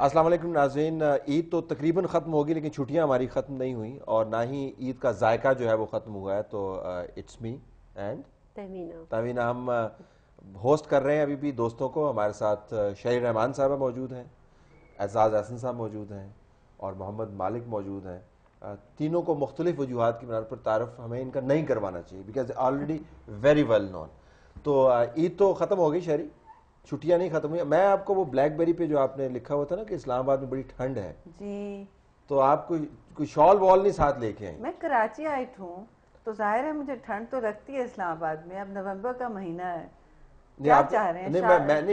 السلام علیکم ناظرین، عید تو تقریباً ختم ہوگی لیکن چھٹیاں ہماری ختم نہیں ہوئیں اور نہ ہی عید کا ذائقہ جو ہے وہ ختم ہوا ہے. تو اٹس می اینڈ تہمینہ. ہم ہوسٹ کر رہے ہیں ابھی بھی دوستوں کو. ہمارے ساتھ شہری رحمان صاحبہ موجود ہیں، اعزاز احسن صاحب موجود ہیں اور محمد مالک موجود ہیں. تینوں کو مختلف وجوہات کی بنا پر تعارف ہمیں ان کا نہیں کروانا چاہیے because already very well known. تو عید تو ختم ہو گئی شہری، چھٹیاں نہیں ختم ہوئی. میں آپ کو وہ بلیک بیری پہ جو آپ نے لکھا ہوا تھا نا کہ اسلام آباد میں بڑی ٹھنڈ ہے جی، تو آپ کوئی شال وال نہیں ساتھ لے کے آئیں؟ میں کراچی آئی ہوں تو ظاہر ہے مجھے ٹھنڈ تو لگتی ہے اسلام آباد میں. اب نومبر کا مہینہ ہے، کیا چاہ رہے ہیں؟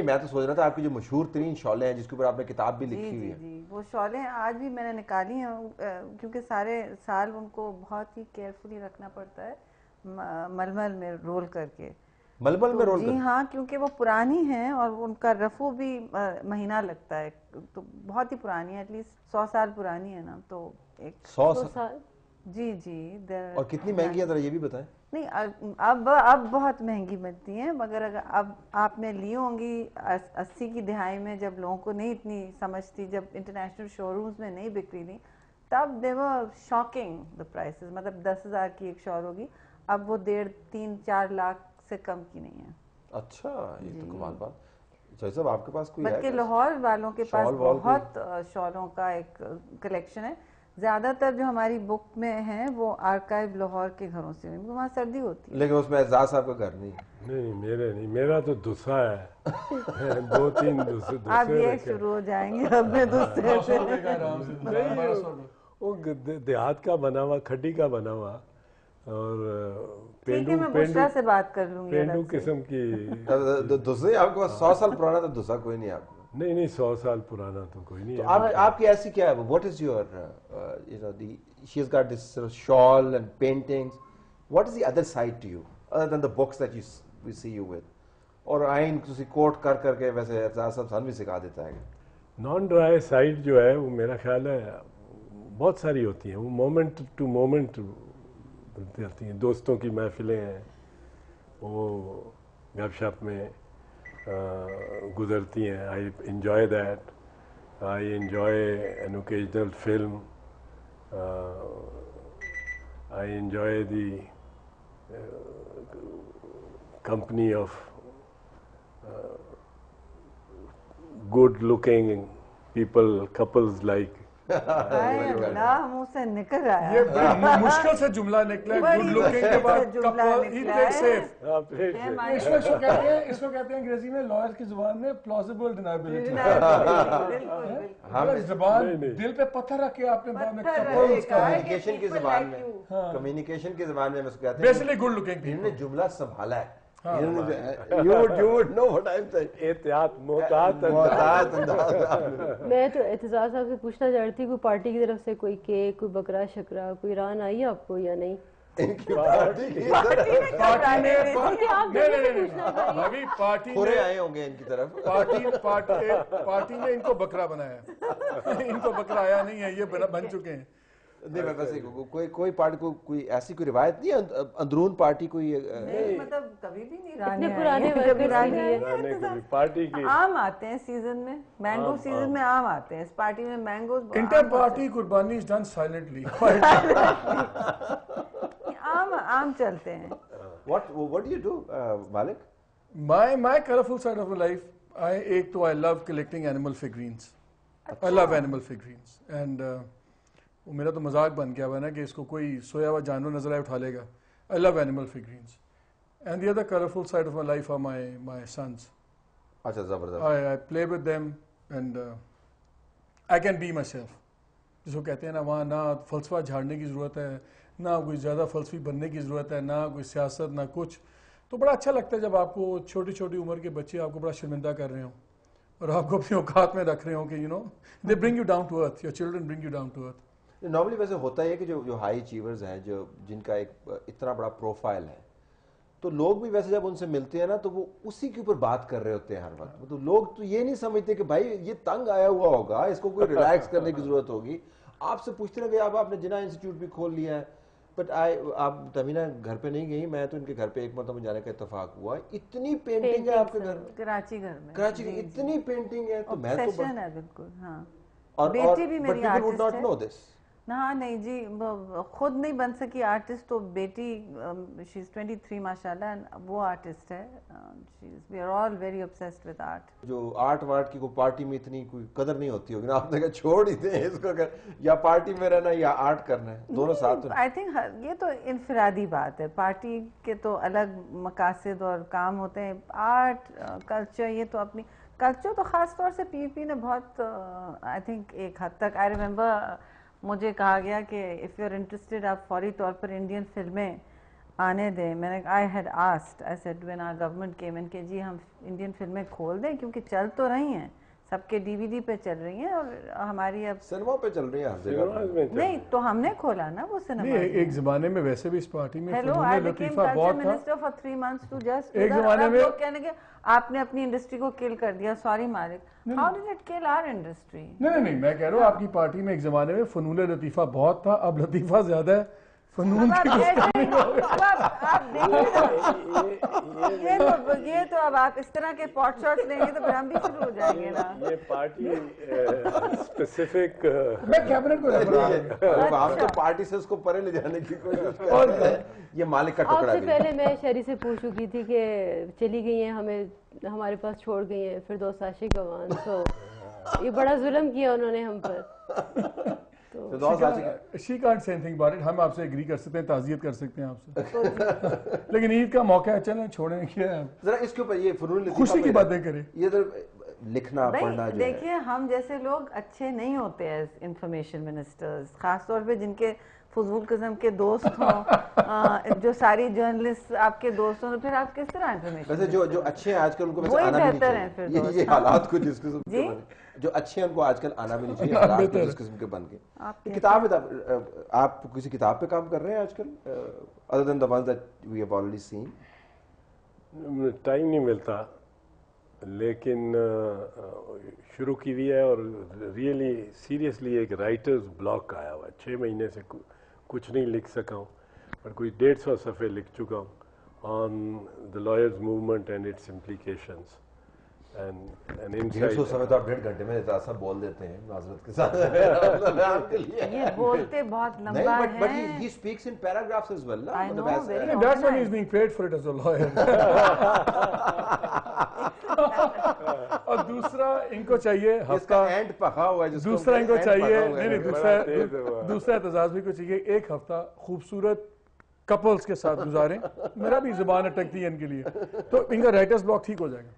میں تو سوچ رہا تھا آپ کی جو مشہور ترین شالیں ہیں جس کے اوپر آپ نے کتاب بھی لکھی ہوئی جی ہے. جی وہ شالیں آج بھی میں نے نکالی ہیں کیونکہ سارے سال ان کو بہت ہی کیئرفلی رکھنا پڑتا ہے ململ میں رول کر کے. ململ میں رول جی ہاں، کیونکہ وہ پرانی ہیں اور ان کا رفو بھی مہینہ لگتا ہے، تو بہت ہی پرانی ہے، ایٹ لیسٹ 100 سال پرانی ہے نا. تو 100 سال؟ جی جی. اور کتنی مہنگی ہے ذرا یہ بھی بتائیں. نہیں، اب بہت مہنگی ملتی ہیں، مگر اگر اب آپ نے لی ہوں گی 80 کی دہائی میں جب لوگوں کو نہیں اتنی سمجھ تھی، جب انٹرنیشنل شو رومز میں نہیں بک رہی تھی، تب دے ور شاکنگ دا پرائسز. مطلب 10,000 کی ایک شال ہوگی، اب وہ 1.5-3-4 لاکھ سے کم کی نہیں ہے. اچھا، یہ تو کمال بات. جی صاحب آپ کے پاس کوئی ہے؟ بلکہ لاہور والوں کے پاس بہت شالوں کا ایک کلیکشن ہے. زیادہ تر جو ہماری بک میں ہیں وہ آرکائیو لاہور کے گھروں سے ہیں، وہاں سردی ہوتی ہے. لیکن اس میں اعزاز صاحب کا گھر نہیں ہے. نہیں میرے نہیں، میرا تو دوسرا ہے. 2-3 دوسرے اب یہ شروع ہو جائیں گے اپنے دوسرے سے. وہ دیہات کا بنا ہوا، کھڈی کا بنا ہوا اور ٹھیک ہے، میں بشرا سے بات کر لوں گی. پینڈو قسم کی. دوسرے آپ کے پاس 100 سال پرانا تو دوسرا کوئی نہیں آپ کو؟ نہیں 100 سال پرانا تو کوئی نہیں. آپ کی ایسی کیا ہے؟ What is your she has got this shawl and paintings. What is the other side to you other than the books that we see you with? اور آئین تسی کوٹ کر کے ویسے اعزاز صاحب سن بھی سکھا دیتا ہے. نان ڈرائی سائڈ جو ہے وہ میرا خیال ہے بہت ساری ہوتی ہیں. وہ مومنٹ ٹو مومنٹ ہوتی ہیں. دوستوں کی محفلیں ہیں، وہ گپ شپ میں گزرتی ہیں. I enjoy that. I enjoy an occasional film. I enjoy the company of good looking people, couples like. Allah منہ سے نکل رہا ہے. یہ بڑی مشکل سے جملہ نکلا ہے. گڈ لوکنگ کے بعد کپل ہی ٹیک سیف. اس کو کہتے ہیں انگریزی میں لائر کی زبان میں پلازیبل ڈینائبلٹی. زبان دل پہ پتھر رکھ کے آپ نے بعد میں کپلز کمیونیکیشن کی زبان میں، کمیونیکیشن کی زبان میں اس کو کہتے ہیں بیسیکلی گڈ لوکنگ. انہوں نے جملہ سنبھالا ہے. میں تو اعتزاز صاحب سے پوچھنا چاہ رہی تھی، کوئی پارٹی کی طرف سے کوئی کیک، کوئی بکرا شکرا، کوئی ران آئی آپ کو یا نہیں؟ پورے آئے ہوں گے ان کی طرف. پارٹی نے ان کو بکرا بنایا، ان کو بکرا آیا نہیں ہے، یہ بن چکے ہیں. نہیں میں ویسے کوئی پارٹی کو کوئی ایسی کوئی روایت نہیں ہے اندرون پارٹی کوئی؟ مطلب کبھی بھی نہیں پارٹی کی آم آتے ہیں سیزن میں، مینگو سیزن میں آم آتے ہیں. اس پارٹی میں مینگوز انٹر پارٹی قربانی از ڈن سائلنٹلی. عام چلتے ہیں. What do you do, Malik? My colorful side of my life, ایک تو I love collecting animal figurines. I love animal figurines. And میرا تو مذاق بن گیا ہوا نا کہ اس کو کوئی سویا ہوا جانور نظر آئے اٹھا لے گا. I love animal figurines. And the other colorful side of my life are my sons. اچھا زبردست. I play with them and I can be myself. جس کو کہتے ہیں نا وہاں نہ فلسفہ جھاڑنے کی ضرورت ہے، نہ کوئی زیادہ فلسفی بننے کی ضرورت ہے، نہ کوئی سیاست، نہ کچھ. تو بڑا اچھا لگتا ہے جب آپ کو چھوٹی چھوٹی عمر کے بچے آپ کو بڑا شرمندہ کر رہے ہوں اور آپ کو اپنی اوقات میں رکھ رہے ہوں کہ they bring you down to earth. Your children bring you down to earth. Normally ویسے ہوتا ہے کہ جو ہائی اچیورز ہیں، جن کا ایک اتنا بڑا پروفائل ہے، تو لوگ بھی ویسے جب ان سے ملتے ہیں نا تو وہ اسی کے اوپر بات کر رہے ہوتے ہیں ہر وقت. تو لوگ تو یہ نہیں سمجھتے کہ بھائی یہ تنگ آیا ہوا ہوگا، اس کو کوئی ریلیکس کرنے کی ضرورت ہوگی. آپ سے پوچھتے رہے اب آپ نے جناح انسٹیٹیوٹ بھی کھول لیا ہے. بٹ آپ تمینہ گھر پہ نہیں گئی، میں تو ان کے گھر پہ ایک مرتبہ جانے کا اتفاق ہوا. اتنی پینٹنگ ہے آپ کے گھر؟ کراچی گھر میں. کراچی کی اتنی پینٹنگ ہے. تو میں تو بالکل. ہاں بیٹی بھی میری people would not know this. ہاں نہیں جی خود نہیں بن سکی آرٹسٹ تو بیٹی شی از 23 ماشاءاللہ وہ آرٹسٹ ہے. We are all very obsessed with art. جو آرٹ وارٹ کی کوئی پارٹی میں اتنی کوئی قدر نہیں ہوتی ہوگی نا, آپ نے کہا چھوڑ ہی دیں اس کو, یا پارٹی میں رہنا یا آرٹ کرنا ہے, دونوں ساتھ. آئی تھنک یہ تو انفرادی بات ہے, پارٹی کے تو الگ مقاصد اور کام ہوتے ہیں. آرٹ کلچر یہ تو اپنی کلچر تو خاص طور سے پی پی نے بہت آئی تھنک ایک حد تک. آئی ریمبر مجھے کہا گیا کہ اف یو آر انٹرسٹیڈ آپ فوری طور پر انڈین فلمیں آنے دیں. میں نے I had asked, I said when our government came in کہ جی ہم انڈین فلمیں کھول دیں کیونکہ چل تو رہی ہیں, سب کے DVD پہ چل رہی ہیں اور ہماری اب سنیما پہ چل رہی ہیں ہر جگہ. نہیں تو ہم نے کھولا نا وہ سنیما. ایک زمانے میں ویسے بھی اس پارٹی میں hello I became culture minister for 3 months to just ایک زمانے میں کہنے کہ آپ نے اپنی انڈسٹری کو کل کر دیا. Sorry Malik, how did it کل آور انڈسٹری؟ نہیں میں کہہ رہا ہوں آپ کی پارٹی میں ایک زمانے میں فنون لطیفہ بہت تھا, اب لطیفہ زیادہ ہے, فنون یہ تو اب آپ اس طرح کے پاٹ شاٹس لیں گے تو پھر ہم بھی شروع ہو جائیں گے نا. یہ پارٹی اسپیسیفک میں کیبنٹ کو آپ تو پارٹی سے اس کو پرے لے جانے کی کوشش کر رہے ہیں. یہ مالک کا ٹکڑا. آپ سے پہلے میں شہری سے پوچھ چکی تھی کہ چلی گئی ہیں, ہمیں ہمارے پاس چھوڑ گئی ہیں فردوس عاشق اوان. تو یہ بڑا ظلم کیا انہوں نے ہم پر. She can't say anything about it. ہم آپ سے ایگری کر سکتے ہیں, تعزیت کر سکتے ہیں آپ سے, لیکن عید کا موقع ہے, چلیں چھوڑیں. کیا ہے ذرا اس کے اوپر یہ فنون خوشی کی باتیں کریں. یہ لکھنا پڑھنا جو ہے, دیکھیے ہم جیسے لوگ اچھے نہیں ہوتے ایز انفارمیشن منسٹرز, خاص طور پہ جن کے فضول قسم کے دوست ہوں, جو ساری جرنلسٹ آپ کے دوست ہوں, پھر آپ کس طرح انفارمیشن. ویسے جو اچھے ہیں آج کل ان کو ویسے آنا بھی نہیں چاہیے. یہ حالات کو جس قسم کے جو اچھے ہیں ان کو آج کل آنا بھی نہیں چاہیے, حالات کو جس قسم کے بن گئے. کتاب آپ کسی کتاب پہ کام کر رہے ہیں آج کل other than the ones that we have already seen? Time نہیں ملتا, لیکن شروع کی ہوئی ہے اور ریئلی سیریسلی ایک رائٹرز بلاک آیا ہوا ہے. 6 مہینے سے کچھ نہیں لکھ سکا ہوں, پر کوئی 150 صفحے لکھ چکا ہوں on the lawyers movement and its implications. 150 صفحے تو آپ 1.5 گھنٹے میں اتنا بول دیتے ہیں معذرت کے ساتھ. یہ بولتے بہت لمبا ہے. But he speaks in paragraphs as well. I know, very That's why he's being paid for it as a lawyer. اور دوسرا ان کو چاہیے ہفتہ اینڈ پکا ہوا ہے, دوسرا ان کو چاہیے نہیں دوسرا اعتزاز بھی کو چاہیے ایک ہفتہ خوبصورت کپلز کے ساتھ گزاریں. میرا بھی زبان اٹکتی ہے ان کے لیے, تو ان کا رائٹرز بلاک ٹھیک ہو جائے گا.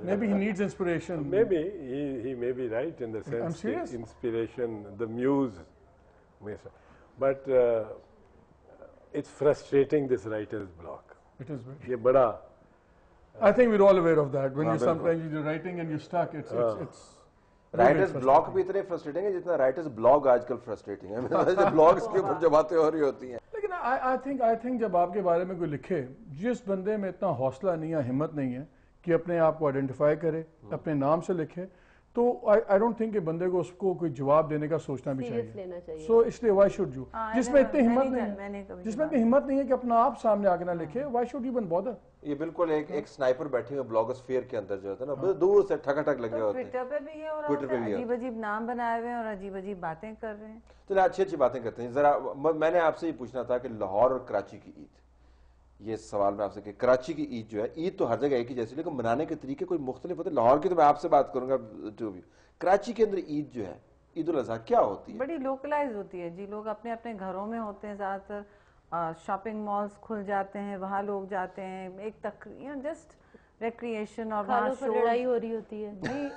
Maybe he needs inspiration. Maybe he may be right in the sense I'm serious. Inspiration, the muse. But it's frustrating, this writer's block. It is very. یہ بڑا. I think we're all aware of that. When you sometimes you're writing and you're stuck, it's writers block بھی اتنے frustrating ہے جتنا writers blog آج کل frustrating ہے. Blogs کے اوپر جو باتیں ہو رہی ہوتی ہیں. لیکن I think جب آپ کے بارے میں کوئی لکھے, جس بندے میں اتنا حوصلہ نہیں ہے, ہمت نہیں ہے کہ اپنے آپ کو آئیڈینٹیفائی کرے, اپنے نام سے لکھے, تو I don't think کہ بندے کو اس کو کوئی جواب دینے کا سوچنا بھی چاہیے. سو اس لیے why should you, جس میں اتنی ہمت نہیں ہے کہ اپنا آپ سامنے آ کے نہ لکھے, why should you even bother. یہ بالکل ایک سنائپر بیٹھے ہوئے بلاگز فیئر کے اندر جو ہوتا ہے نا, دور سے ٹھکا ٹھک لگے ہوتے ہیں. ٹویٹر پہ بھی یہ ہو رہا ہے, عجیب عجیب نام بنائے ہوئے ہیں اور عجیب عجیب باتیں کر رہے ہیں. چلے اچھی باتیں کرتے ہیں. ذرا میں نے آپ سے یہ پوچھنا تھا کہ لاہور اور کراچی کی عید, یہ سوال میں آپ سے کہ کراچی کی عید جو ہے, عید تو ہر جگہ ایک ہی جیسی, لیکن منانے کے طریقے کوئی مختلف ہوتے ہیں. لاہور کی تو میں آپ سے بات کروں گا, جو بھی کراچی کے اندر عید جو ہے, عید الاضحیٰ کیا ہوتی ہے؟ بڑی لوکلائز ہوتی ہے جی. لوگ اپنے اپنے گھروں میں ہوتے ہیں زیادہ تر, شاپنگ مالز کھل جاتے ہیں, وہاں لوگ جاتے ہیں, ایک تقریباً جسٹ ریکریشن, اور وہاں لڑائی ہو رہی ہوتی ہے جی.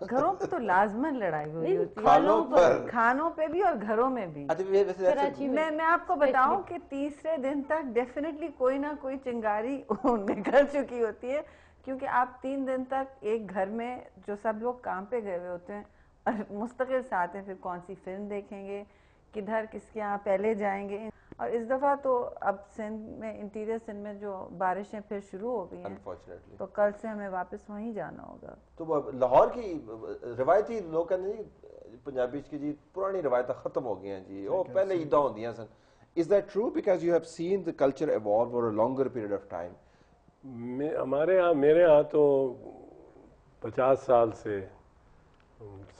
گھروں پہ تو لازمن لڑائی ہو رہی ہوتی ہے, کھانوں پہ بھی اور گھروں میں بھی. میں آپ کو بتاؤں کہ تیسرے دن تک ڈیفینیٹلی کوئی نہ کوئی چنگاری نکل چکی ہوتی ہے, کیونکہ آپ 3 دن تک ایک گھر میں جو سب لوگ کام پہ گئے ہوئے ہوتے ہیں اور مستقل ساتھ ہیں, پھر کون سی فلم دیکھیں گے, کدھر کس کے یہاں پہلے جائیں گے. اور اس دفعہ تو اب سندھ میں, انٹیریئر سندھ میں جو بارشیں پھر شروع ہو گئی ہیں, تو کل سے ہمیں واپس وہیں جانا ہوگا. تو لاہور کی روایتی لوگ کہتے ہیں پنجابی کی جی پرانی روایتیں ختم ہو گئی ہیں جی, وہ پہلے عیداں ہوندیاں سن. Is that true because you have seen the culture evolve over a longer period of time? ہمارے ہاں, میرے ہاں تو 50 سال سے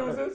loses.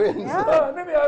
wins.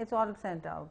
It's all sent out.